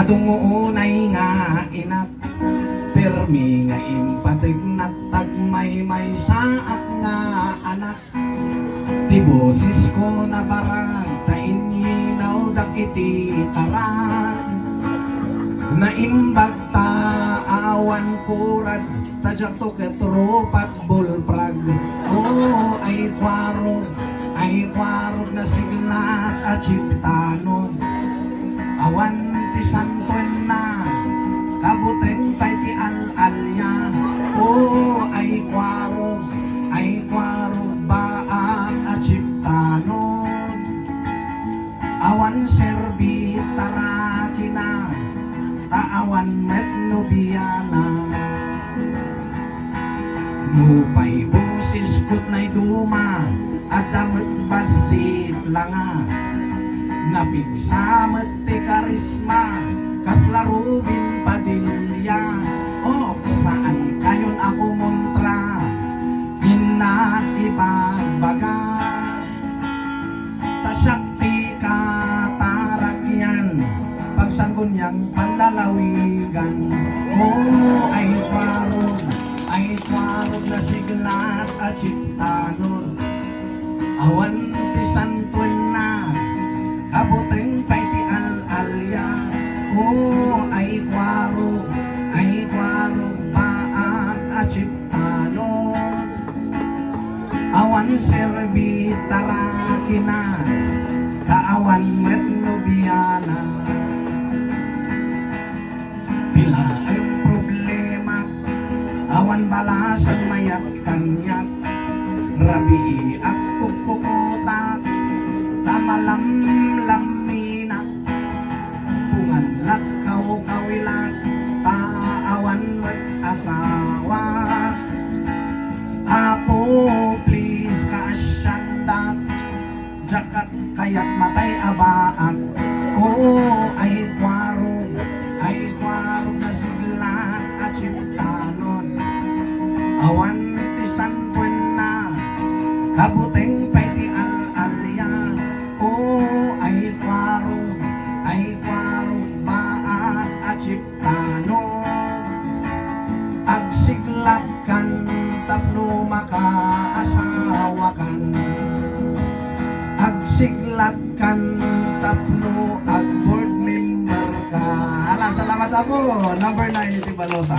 Tungunay nga inak permi nga impatig nagtagmay may saak nga anak tibosis ko na barang taininaw dakiti karan naimbag ta awan kurad tajak to ketrupat bulprag ay kwarog na siglat at siptanon awan ti santon na kabuteng pay ti al-alya ay kwarog baak at siptanon awan serbit tarakina taawan met nobiyana nupay busis kut na'y duma at damit basit langa napigsamet ti karisma kaslarubin padilya saan kayon ako montra inat ibagbaga tasyak ti katarakyan pagsanggon niyang panlalawigan ay kwarog na siglat at siptanon awan ti santuin na kabuteng pay ti al-alya ay kwarog baak at siptanon awan serbit tarakina kaawan met nobiyana tila ang problema awan balasang mayat kanyak rabi at kukukutak tamalam-laminak punganlat kawilat taawan met asawa apo please kaasyandak jakat kayat matay abaan ay kwarog na siglat at siptanon awan ti santuin na kabuteng pay ti al-alya ay kwarog baak at siptanon agsiglat kan tapno makaasawa kan agsiglat kan tapno ag board member ka salamat ako number 9 iti balota